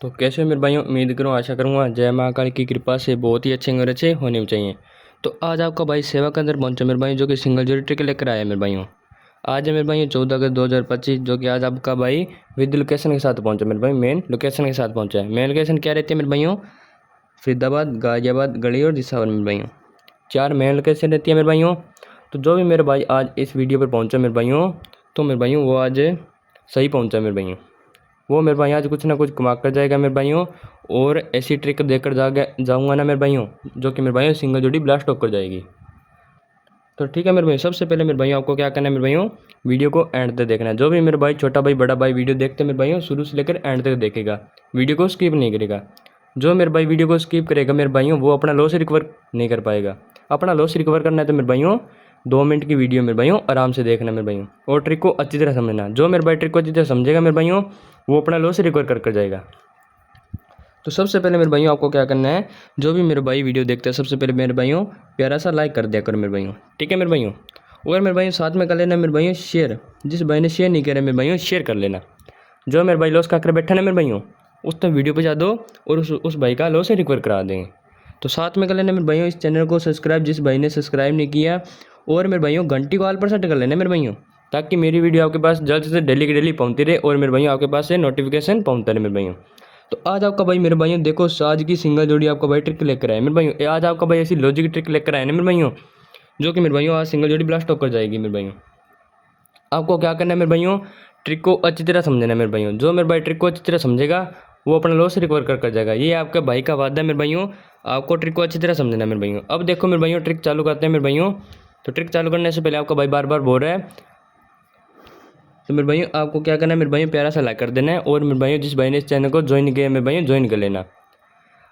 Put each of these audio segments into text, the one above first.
तो कैसे हो मेरे भाइयों, उम्मीद करूँ आशा करूँगा जय महाकाल की कृपा से बहुत ही अच्छे और अच्छे होने चाहिए। तो आज आपका भाई सेवा के अंदर पहुंचा मेरे भाई, जो कि सिंगल जोड़ी ट्रिक लेकर आया है मेरे भाइयों। आज है मेरे भाइयों 14 अगस्त 2025, जो कि आज आपका भाई विद लोकेशन के साथ पहुंचा मेरे भाई, मेन लोकेशन के साथ पहुंचा है। मेन लोकेशन क्या रहती है मेरे भाइयों? फरीदाबाद, गाजियाबाद, गढ़ी और जिसावर मेरे भाइयों। 4 मेन लोकेशन रहती है मेरे भाइयों। तो जो भी मेरे भाई आज इस वीडियो पर पहुँचा मेरे भाइयों, तो मेरे भाइयों वो आज सही पहुँचा मेरे भाइयों। वो मेरे भाई आज कुछ ना कुछ कमा कर जाएगा मेरे भाइयों, और ऐसी ट्रिक देकर जाऊंगा ना मेरे भाइयों, जो कि मेरे भाइयों सिंगल जोड़ी ब्लास्ट होकर जाएगी। तो ठीक है मेरे भाई, सबसे पहले मेरे भाइयों आपको क्या करना है मेरे भाइयों, वीडियो को एंड तक देखना है। जो भी मेरे भाई छोटा भाई बड़ा भाई वीडियो देखते हैं मेरे भाइयों, शुरू से लेकर एंड तक देखेगा, वीडियो को स्किप नहीं करेगा। जो मेरे भाई वीडियो को स्किप करेगा मेरे भाइयों, वो अपना लॉस रिकवर नहीं कर पाएगा। अपना लॉस रिकवर करना है तो मेरे भाइयों 2 मिनट की वीडियो मेरे भाइयों आराम से देखना मेरे भाइयों, और ट्रिक को अच्छी तरह समझना। जो मेरे भाई ट्रिक को अच्छी तरह समझेगा मेरे भाइयों, वो अपना लॉस रिकवर कर जाएगा। तो सबसे पहले मेरे भाइयों आपको क्या करना है, जो भी मेरे भाई वीडियो देखते हैं सबसे पहले मेरे भाइयों प्यारा सा लाइक कर दिया करो मेरे भाइयों, ठीक है मेरे भाइयों। और मेरे भाइयों साथ में कर लेना मेरे भाइयों शेयर। जिस भाई ने शेयर नहीं किया मेरे भाइयों, शेयर कर लेना। जो मेरे भाई लॉस खाकर बैठा ना मेरे भाइयों, उस तक वीडियो पहुंचा दो और उस भाई का लॉस रिकवर करा देंगे। तो साथ में कर लेना मेरे भाइयों इस चैनल को सब्सक्राइब, जिस भाई ने सब्सक्राइब नहीं किया। और मेरे भाइयों घंटी को ऑल पर सेट कर लेना मेरे भाइयों, ताकि मेरी वीडियो आपके पास जल्द से डेली की डेली पहुंचती रहे, और मेरे भाइयों आपके पास से नोटिफिकेशन पहुंचता रहे मेरे भाइयों। तो आज आपका भाई मेरे भाइयों देखो, आज की सिंगल जोड़ी आपका भाई ट्रिक लेकर आया मेरे भाइयों। आज आपका भाई ऐसी लॉजिक ट्रिक लेकर आया ना मेरे भाइयों, जो कि मेरे भाइयों आज सिंगल जोड़ी ब्लास्ट होकर जाएगी मेरे भाइयों। आपको क्या करना है मेरे भाइयों, ट्रिक को अच्छी तरह समझना है मेरे भाइयों। जो मेरे भाई ट्रिक को अच्छी तरह समझेगा, वो अपना लॉस रिकवर कर जाएगा। ये आपके भाई का वादा है मेरे भाइयों। आपको ट्रिक को अच्छी तरह समझना है मेरे भाइयों। अब देखो मेरे भाइयों, ट्रिक चालू करते हैं मेरे भाइयों। तो ट्रिक चालू करने से पहले आपका भाई बार बार बोल रहा है, तो मेरे भाइयों आपको क्या करना है मेरे भाइयों, प्यारा सा लाइक कर देना है। और मेरे भाइयों जिस भाई ने इस चैनल को ज्वाइन किया है मेरे भाइयों, ज्वाइन कर लेना।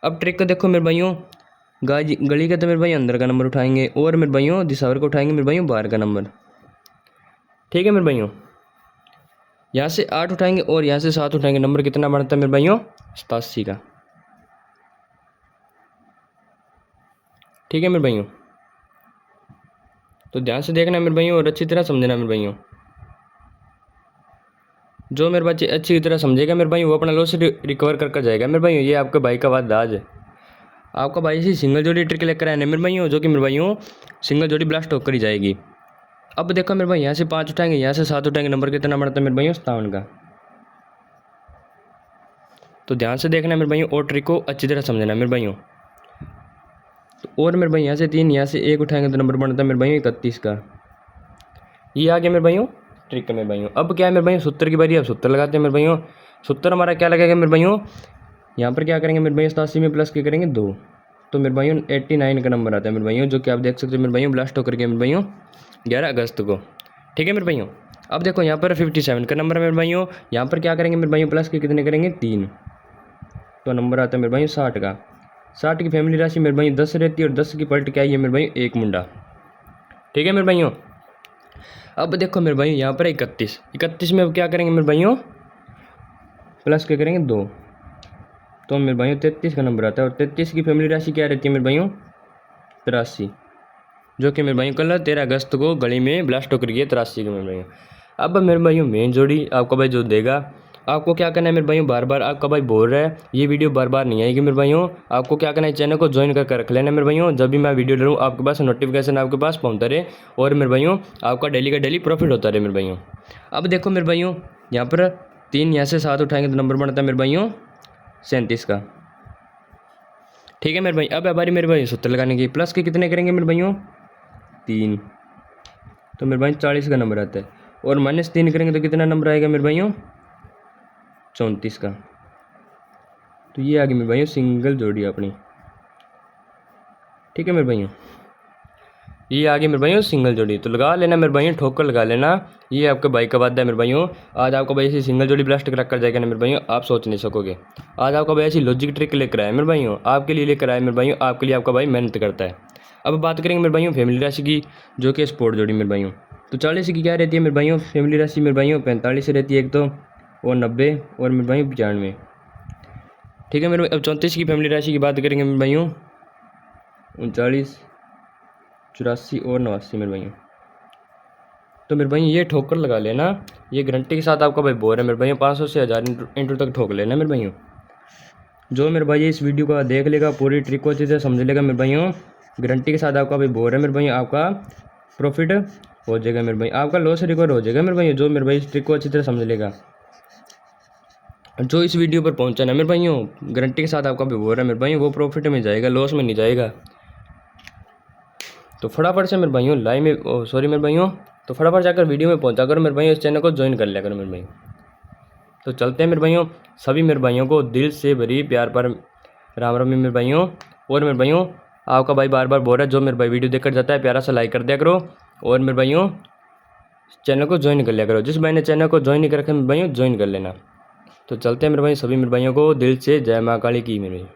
अब ट्रिक को देखो मेरे भाइयों, गली का तो मेरे भाई अंदर का नंबर उठाएंगे, और मेरे भाइयों दिसावर को उठाएंगे मेरे भाइयों बाहर का नंबर, ठीक है मेरे भाइयों। यहाँ से 8 उठाएंगे और यहाँ से 7 उठाएंगे। नंबर कितना बनता है मेरे भाइयों? 87 का, ठीक है मेरे भाइयों। तो ध्यान से देखना मेरे भाइयों और अच्छी तरह समझना मेरे भाइयों। जो मेरे बच्चे अच्छी तरह समझेगा मेरे भाई, वो अपना लॉस रिकवर कर जाएगा मेरे भाइयों। ये आपके भाई का वादा आज है। आपका भाई इसी सिंगल जोड़ी ट्रिक लेकर आए मेरे भाइयों, जो कि मेरे भाइयों सिंगल जोड़ी ब्लास्ट होकर ही जाएगी। अब देखो मेरे भाई, यहाँ से 5 उठाएंगे, यहाँ से 7 उठाएंगे। नंबर कितना बढ़ता है मेरे भाइयों? 57 का। तो ध्यान से देखना मेरे भाइयों और ट्रिक को अच्छी तरह समझना मेरे भाइयों। तो और मेरे भाई यहाँ से 3, यहाँ से 1 उठाएंगे तो नंबर बनता है मेरे भाइयों 31 का। ये आ गया मेरे भाइयों ट्रिक है मेरे भाइयों। अब क्या है मेरे भाइयों, सूत्र की बारी। अब सूत्र लगाते हैं मेरे भाइयों। सूत्र हमारा क्या लगेगा मेरे भाइयों, यहाँ पर क्या करेंगे मेरे भाइयों, 87 में प्लस क्या करेंगे 2, तो मेरे भाइयों 89 का नंबर आता है मेरे भाइयों, जो कि आप देख सकते हो मेरे भाइयों ब्लास्ट होकर के मेरे भाइयों 11 अगस्त को, ठीक है मेरे भाइयों। अब देखो यहाँ पर 57 का नंबर है मेरे भाइयों। यहाँ पर क्या करेंगे मेरे भाइयों, प्लस के कितने करेंगे 3, तो नंबर आता है मेरे भाइयों 60 का। 60 की फैमिली राशि मेरे भाइयों 10 रहती है, और 10 की पलट क्या है मेरे भाइयों, एक मुंडा, ठीक है मेरे भाइयों। अब देखो मेरे भाइयों यहाँ पर 31 में अब क्या करेंगे मेरे भाइयों, प्लस के करेंगे 2, तो मेरे भाइयों 33 का नंबर आता है। और 33 की फैमिली राशि क्या रहती है मेरे भाइयों, 83, जो कि मेरे भाइयों कल 13 अगस्त को गली में ब्लास्ट होकर गई 83 के मेरे भाइयों। अब मेरे भाइयों मेन जोड़ी आपका भाई जो देगा, आपको क्या करना है मेरे भाइयों, बार बार आपका भाई बोल रहा है ये वीडियो बार बार नहीं आएगी मेरे भाइयों। आपको क्या करना है, चैनल को ज्वाइन करके रख लेना मेरे भाइयों। जब भी मैं वीडियो डालूँ आपके पास नोटिफिकेशन आपके पास पहुँचता रहे, और मेरे भाइयों आपका डेली का डेली प्रॉफिट होता रहे मेरे भाइयों। अब देखो मेरे भाइयों यहाँ पर 3, यहाँ से 7 उठाएंगे तो नंबर बनता है मेरे भाइयों 37 का, ठीक है मेरे भाई। अब हमारी मेरे भाई सूत्र लगाने की, प्लस के कितने करेंगे मेरे भाइयों 3, तो मेरे भाई 40 का नंबर आता है। और -3 करेंगे तो कितना नंबर आएगा मेरे भाइयों, 34 का। तो ये आ गई मेरे भाइयों सिंगल जोड़ी अपनी, ठीक है मेरे भाइयों। ये आ गई मेरे भाइयों सिंगल जोड़ी, तो लगा लेना मेरे भाइयों, ठोकर लगा लेना। ये आपके भाई का वादा है मेरे भाइयों। आज आपका भाई ऐसी सिंगल जोड़ी ब्लास्ट क्रैक कर जाएगा ना मेरे भाइयों, आप सोच नहीं सकोगे। आज आपका भाई ऐसी लॉजिक ट्रिक लेकर आया मेरे भाइयों, आपके लिए लेकर आया मेरे भाइयों। आपके लिए आपका भाई मेहनत करता है। अब बात करेंगे मेरे भाइयों फैमिली राशि की, जो कि स्पोर्ट जोड़ी मेरे भाइयों। तो 40 की क्या रहती है मेरे भाइयों फैमिली राशि मेरे भाइयों, 45 रहती है एक तो, और 90, और मेरे भाइयों 95, ठीक है मेरे भाई। अब 34 की फैमिली राशि की बात करेंगे मेरे भाइयों, 39, 84 और 89 मेरे भाइयों। तो मेरे भाई ये ठोकर लगा लेना, ये गारंटी के साथ आपका भाई बोर है मेरे भाइयों। 500 से 1000 इंटू तक ठोक लेना मेरे भाइयों। जो मेरे भाई इस वीडियो का देख लेगा, पूरी ट्रिक को अच्छे से समझ लेगा मेरे भाइयों, गारंटी के साथ आपका भाई बोल रहा है मेरे भाइयों, आपका प्रॉफिट हो जाएगा मेरे भाई, आपका लॉस रिकवर हो जाएगा मेरे भाइयों। जो मेरे भाई इस ट्रिक को अच्छी तरह समझ लेगा, जो इस वीडियो पर पहुंचा ना मेरे भाइयों, गारंटी के साथ आपका भी बोल रहा है मेरे भाइयों, वो प्रॉफिट में जाएगा, लॉस में नहीं जाएगा। तो फटाफट से मेरे भाइयों लाइव में सॉरी मेरे भाइयों, तो फटाफट जाकर वीडियो में पहुंचा करो मेरे भाइयों, इस चैनल को ज्वाइन कर लिया करो मेरे भाइयों। तो चलते हैं मेरे भाइयों, सभी मेरे भाइयों को दिल से भरी प्यार पर राम राम मेरे भाइयों। और मेरे भाइयों आपका भाई बार बार बोल रहा है, जो मेरे भाई वीडियो देखकर जाता है प्यारा सा लाइक कर दिया करो, और मेरे भाइयों चैनल को ज्वाइन कर लिया करो। जिस भाई ने चैनल को ज्वाइन नहीं कर रखा मेरे भाइयों, ज्वाइन कर लेना। तो चलते हैं मेरे भाई, सभी मेरे भाइयों को दिल से जय माँ काली की मेरे भाई।